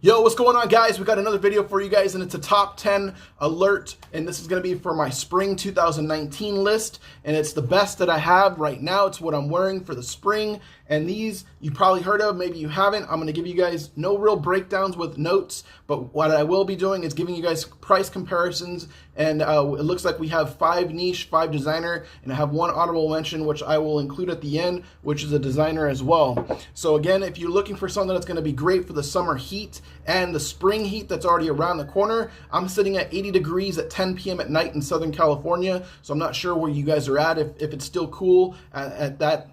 Yo, what's going on, guys? We got another video for you guys, and it's a top 10 alert, and this is going to be for my spring 2019 list, and it's the best that I have right now. It's what I'm wearing for the spring, and these you probably heard of, maybe you haven't. I'm going to give you guys no real breakdowns with notes, but what I will be doing is giving you guys price comparisons, and it looks like we have 5 niche, 5 designer, and I have 1 honorable mention, which I will include at the end, which is a designer as well. So again, if you're looking for something that's going to be great for the summer heat and the spring heat that's already around the corner, I'm sitting at 80 degrees at 10 p.m. at night in Southern California, so I'm not sure where you guys are at, if it's still cool at that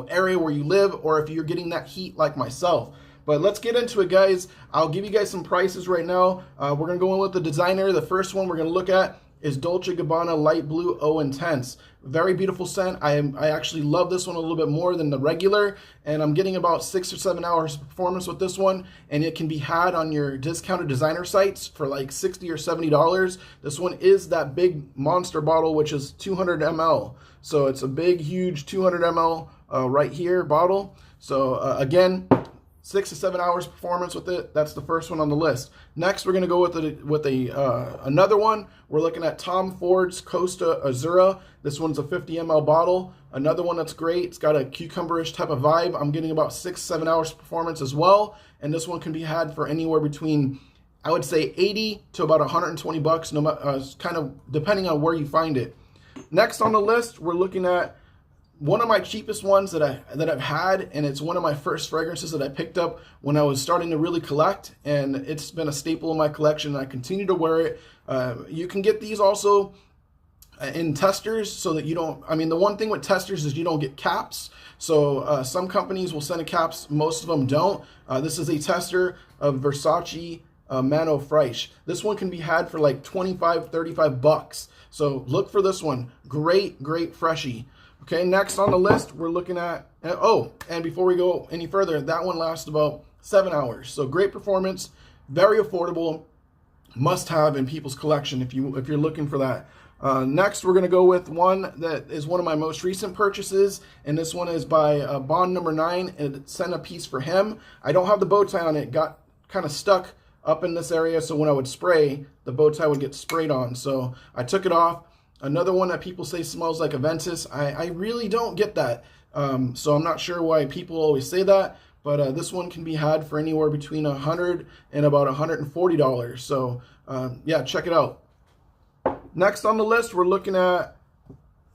area where you live, or if you're getting that heat like myself. But let's get into it, guys. I'll give you guys some prices right now. We're going to go in with the designer. The first one we're going to look at is Dolce Gabbana Light Blue Eau Intense. Very beautiful scent. I actually love this one a little bit more than the regular, and I'm getting about 6 or 7 hours of performance with this one, and it can be had on your discounted designer sites for like $60 or $70. This one is that big monster bottle, which is 200 ml. So it's a big, huge 200 ml right here bottle. So again, 6 to 7 hours performance with it. That's the first one on the list. Next, we're going to go with another one. We're looking at Tom Ford's Costa Zira. This one's a 50 ml bottle. Another one that's great. It's got a cucumber-ish type of vibe. I'm getting about 6 to 7 hours performance as well. And this one can be had for anywhere between, I would say, 80 to about 120 bucks, no matter, kind of depending on where you find it. Next on the list, we're looking at one of my cheapest ones that I've had, and it's one of my first fragrances that I picked up when I was starting to really collect, and it's been a staple in my collection, and I continue to wear it. You can get these also in testers, so that you don't, the one thing with testers is you don't get caps. So some companies will send a caps, most of them don't. This is a tester of Versace Man Fresh. This one can be had for like 25, 35 bucks. So look for this one. Great freshie. Okay, next on the list, we're looking at, and before we go any further, that one lasts about 7 hours. So great performance, very affordable, must have in people's collection if you're looking for that. Next, we're gonna go with one that is one of my most recent purchases, and this one is by Bond Number 9, and sent a piece for him. I don't have the bow tie on it, got kind of stuck up in this area, so when I would spray, the bow tie would get sprayed on, so I took it off. Another one that people say smells like Aventus. I really don't get that. So I'm not sure why people always say that, but this one can be had for anywhere between $100 and about $140. So yeah, check it out. Next on the list, we're looking at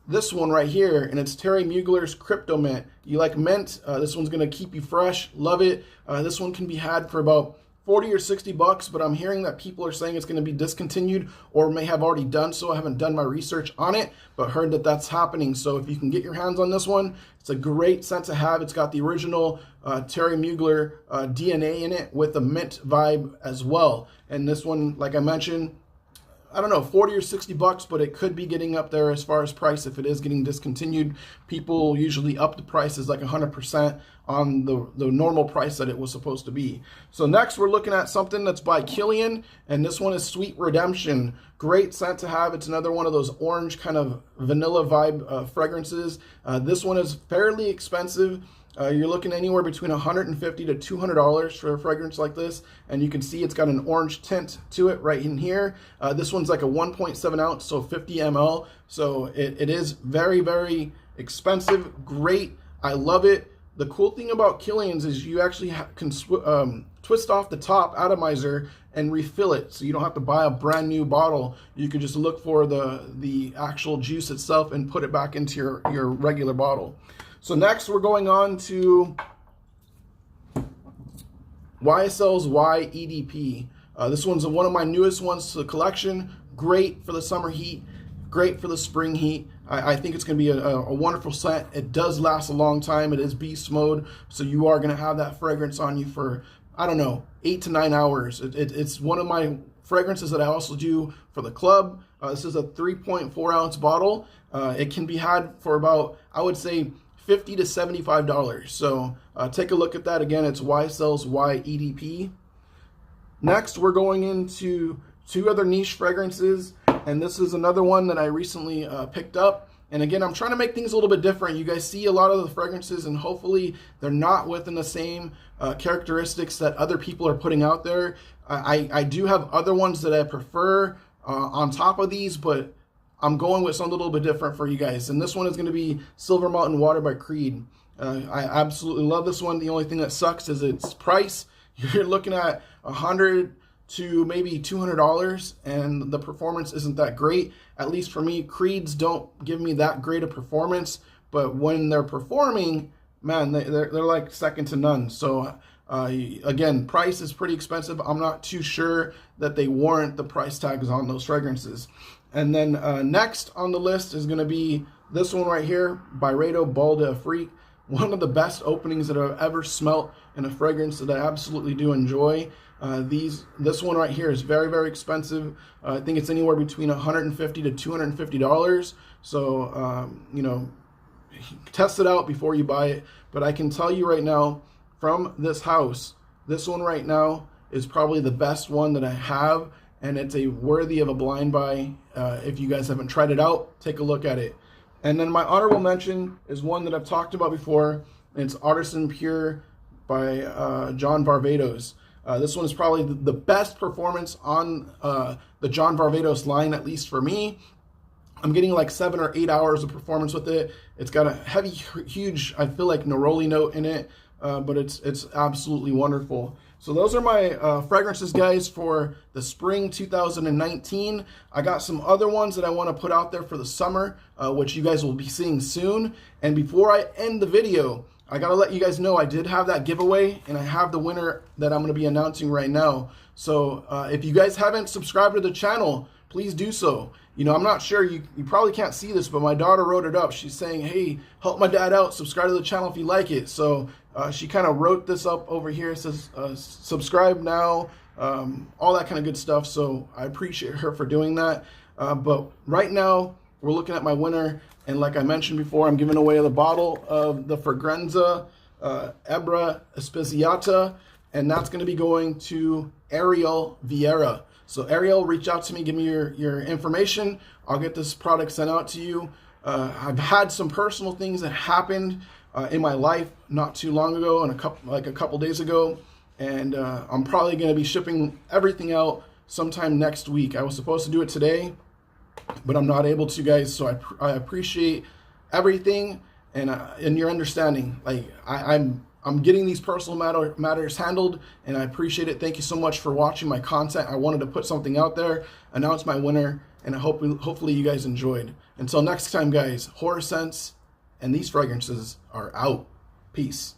this one right here, and it's Terry Mugler's Crypto Mint. You like mint? This one's gonna keep you fresh. Love it. This one can be had for about 40 or 60 bucks, but I'm hearing that people are saying it's going to be discontinued, or may have already done so. I haven't done my research on it, but heard that that's happening. So if you can get your hands on this one, it's a great scent to have. It's got the original Terry Mugler DNA in it with a mint vibe as well. And this one, like I mentioned, I don't know, 40 or 60 bucks, but it could be getting up there as far as price. If it is getting discontinued, people usually up the prices like 100% on the normal price that it was supposed to be. So next, we're looking at something that's by Kilian, and this one is Sweet Redemption. Great scent to have. It's another one of those orange kind of vanilla vibe fragrances. This one is fairly expensive. You're looking anywhere between $150 to $200 for a fragrance like this, and you can see it's got an orange tint to it right in here. This one's like a 1.7 ounce, so 50 ml. So it is very expensive. Great, I love it. The cool thing about Kilian's is you actually can twist off the top atomizer and refill it, so you don't have to buy a brand new bottle. You can just look for the actual juice itself and put it back into your regular bottle. So next, we're going on to YSL's YDP. This one's one of my newest ones to the collection. Great for the summer heat, great for the spring heat. I think it's going to be a wonderful scent. It does last a long time. It is beast mode, so you are going to have that fragrance on you for, I don't know, 8 to 9 hours. It's one of my fragrances that I also do for the club. This is a 3.4 ounce bottle. It can be had for about, I would say, $50 to $75. So take a look at that. Again, it's YSL's YDP. Next, we're going into 2 other niche fragrances, and this is another one that I recently picked up, And again, I'm trying to make things a little bit different. You guys see a lot of the fragrances, and hopefully they're not within the same characteristics that other people are putting out there. I do have other ones that I prefer on top of these, but I'm going with something a little bit different for you guys. And this one is going to be Silver Mountain Water by Creed. I absolutely love this one. The only thing that sucks is its price. You're looking at $100 to maybe $200, and the performance isn't that great. At least for me, Creeds don't give me that great a performance, but when they're performing, man, they're like second to none. So again, price is pretty expensive. I'm not too sure that they warrant the price tags on those fragrances. And then next on the list is going to be this one right here, Byredo Bal d'Afrique. One of the best openings that I've ever smelt in a fragrance that I absolutely do enjoy. This one right here is very, very expensive. I think it's anywhere between $150 to $250. So, you know, test it out before you buy it. But I can tell you right now, from this house, this one right now is probably the best one that I have, and it's a worthy of a blind buy. If you guys haven't tried it out, take a look at it. And then my honorable mention is one that I've talked about before, and it's Artisan Pure by John Varvatos. This one is probably the best performance on the John Varvatos line, at least for me. I'm getting like 7 or 8 hours of performance with it. It's got a heavy, huge, I feel like neroli note in it, but it's absolutely wonderful. So those are my fragrances, guys, for the spring 2019. I got some other ones that I want to put out there for the summer, which you guys will be seeing soon. And before I end the video, I got to let you guys know I did have that giveaway, and I have the winner that I'm going to be announcing right now. So if you guys haven't subscribed to the channel, please do so. You know, I'm not sure, you probably can't see this, but my daughter wrote it up. She's saying, hey, help my dad out, subscribe to the channel if you like it. So she kind of wrote this up over here. It says, subscribe now, all that kind of good stuff. So I appreciate her for doing that. But right now, we're looking at my winner. And like I mentioned before, I'm giving away the bottle of the Fragranza Ebra Especiata, and that's going to be going to Ariel Vieira. So Ariel, reach out to me, give me your information. I'll get this product sent out to you. I've had some personal things that happened in my life not too long ago, and a couple days ago, and I'm probably going to be shipping everything out sometime next week. I was supposed to do it today, but I'm not able to, guys. So I appreciate everything and your understanding. Like I'm getting these personal matters handled, and I appreciate it. Thank you so much for watching my content. I wanted to put something out there, announce my winner, and I hopefully you guys enjoyed. Until next time, guys, horror scents and these fragrances are out. Peace.